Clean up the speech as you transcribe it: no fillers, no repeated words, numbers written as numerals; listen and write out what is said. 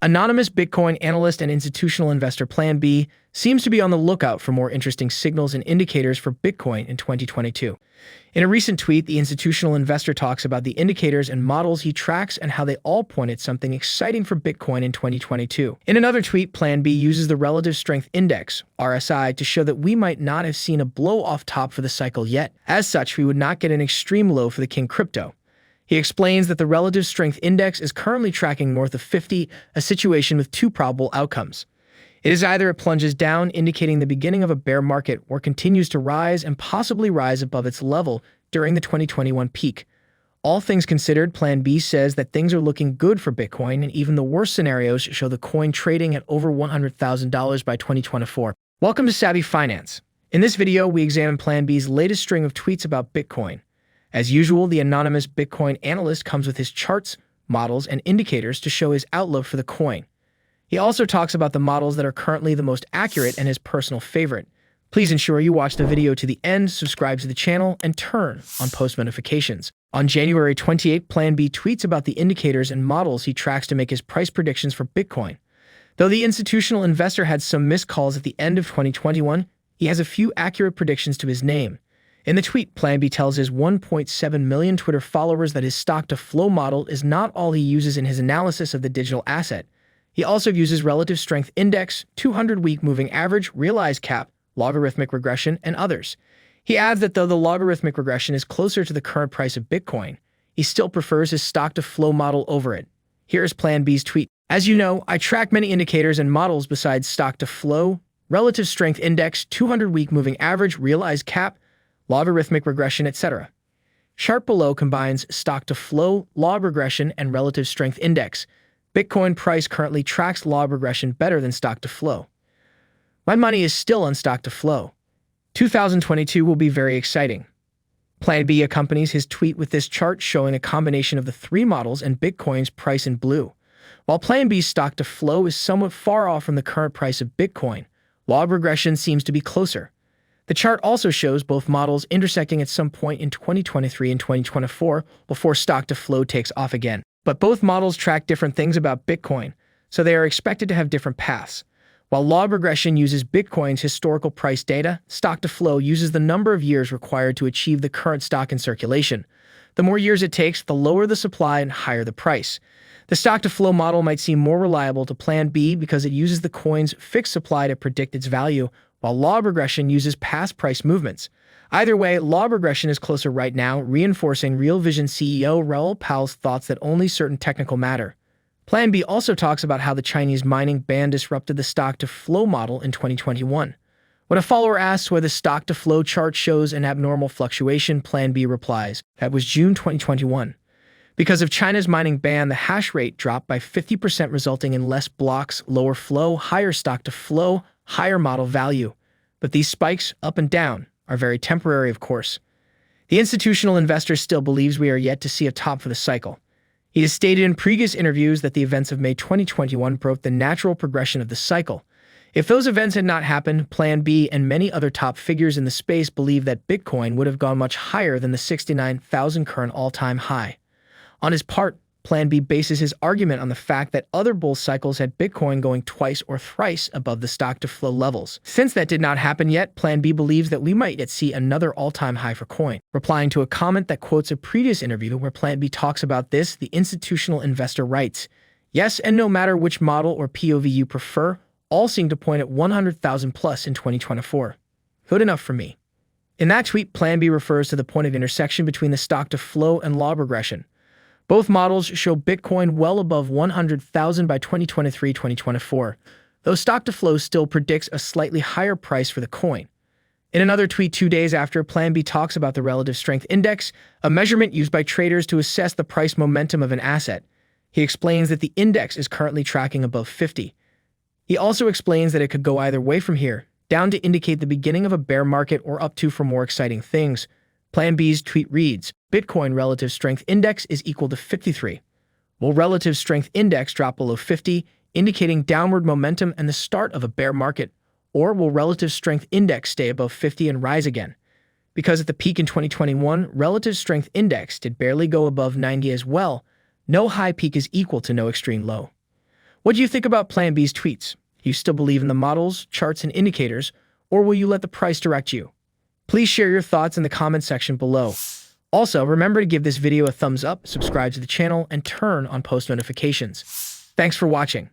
Anonymous Bitcoin analyst and institutional investor Plan B seems to be on the lookout for more interesting signals and indicators for Bitcoin in 2022. In a recent tweet, the institutional investor talks about the indicators and models he tracks and how they all point at something exciting for Bitcoin in 2022. In another tweet, Plan B uses the Relative Strength Index, RSI, to show that we might not have seen a blow-off top for the cycle yet. As such, we would not get an extreme low for the King Crypto. He explains that the Relative Strength Index is currently tracking north of 50, a situation with two probable outcomes. It is either it plunges down, indicating the beginning of a bear market, or continues to rise and possibly rise above its level during the 2021 peak. All things considered, Plan B says that things are looking good for Bitcoin, and even the worst scenarios show the coin trading at over $100,000 by 2024. Welcome to Savvy Finance. In this video, we examine Plan B's latest string of tweets about Bitcoin. As usual, the anonymous Bitcoin analyst comes with his charts, models, and indicators to show his outlook for the coin. He also talks about the models that are currently the most accurate and his personal favorite. Please ensure you watch the video to the end, subscribe to the channel, and turn on post notifications. On January 28, Plan B tweets about the indicators and models he tracks to make his price predictions for Bitcoin. Though the institutional investor had some missed calls at the end of 2021, he has a few accurate predictions to his name. In the tweet, Plan B tells his 1.7 million Twitter followers that his stock-to-flow model is not all he uses in his analysis of the digital asset. He also uses Relative Strength Index, 200-week moving average, realized cap, logarithmic regression, and others. He adds that though the logarithmic regression is closer to the current price of Bitcoin, he still prefers his stock-to-flow model over it. Here is Plan B's tweet. As you know, I track many indicators and models besides stock-to-flow, Relative Strength Index, 200-week moving average, realized cap, logarithmic regression, etc. Chart below combines stock-to-flow, log regression, and relative strength index. Bitcoin price currently tracks log regression better than stock-to-flow. My money is still on stock-to-flow. 2022 will be very exciting. Plan B accompanies his tweet with this chart showing a combination of the three models and Bitcoin's price in blue. While Plan B's stock-to-flow is somewhat far off from the current price of Bitcoin, log regression seems to be closer. The chart also shows both models intersecting at some point in 2023 and 2024 before stock-to-flow takes off again. But both models track different things about Bitcoin, so they are expected to have different paths. While log regression uses Bitcoin's historical price data, stock-to-flow uses the number of years required to achieve the current stock in circulation. The more years it takes, the lower the supply and higher the price. The stock-to-flow model might seem more reliable to Plan B because it uses the coin's fixed supply to predict its value, while log regression uses past price movements. Either way, log regression is closer right now, reinforcing Real Vision CEO Raoul Pal's thoughts that only certain technical matter. Plan B also talks about how the Chinese mining ban disrupted the stock-to-flow model in 2021. When a follower asks why the stock-to-flow chart shows an abnormal fluctuation, Plan B replies, that was June 2021. Because of China's mining ban, the hash rate dropped by 50%, resulting in less blocks, lower flow, higher stock-to-flow, higher model value. But these spikes, up and down, are very temporary, of course. The institutional investor still believes we are yet to see a top for the cycle. He has stated in previous interviews that the events of May 2021 broke the natural progression of the cycle. If those events had not happened, Plan B and many other top figures in the space believe that Bitcoin would have gone much higher than the 69,000 current all-time high. On his part, Plan B bases his argument on the fact that other bull cycles had Bitcoin going twice or thrice above the stock-to-flow levels. Since that did not happen yet, Plan B believes that we might yet see another all-time high for coin. Replying to a comment that quotes a previous interview where Plan B talks about this, the institutional investor writes, "Yes, and no matter which model or POV you prefer, all seem to point at 100,000 plus in 2024. Good enough for me." In that tweet, Plan B refers to the point of intersection between the stock-to-flow and log regression. Both models show Bitcoin well above 100,000 by 2023-2024, though stock-to-flow still predicts a slightly higher price for the coin. In another tweet 2 days after, Plan B talks about the Relative Strength Index, a measurement used by traders to assess the price momentum of an asset. He explains that the index is currently tracking above 50. He also explains that it could go either way from here, down to indicate the beginning of a bear market or up to for more exciting things. Plan B's tweet reads, Bitcoin Relative Strength Index is equal to 53. Will Relative Strength Index drop below 50, indicating downward momentum and the start of a bear market? Or will Relative Strength Index stay above 50 and rise again? Because at the peak in 2021, Relative Strength Index did barely go above 90 as well. No high peak is equal to no extreme low. What do you think about Plan B's tweets? You still believe in the models, charts, and indicators, or will you let the price direct you? Please share your thoughts in the comment section below. Also, remember to give this video a thumbs up, subscribe to the channel, and turn on post notifications. Thanks for watching.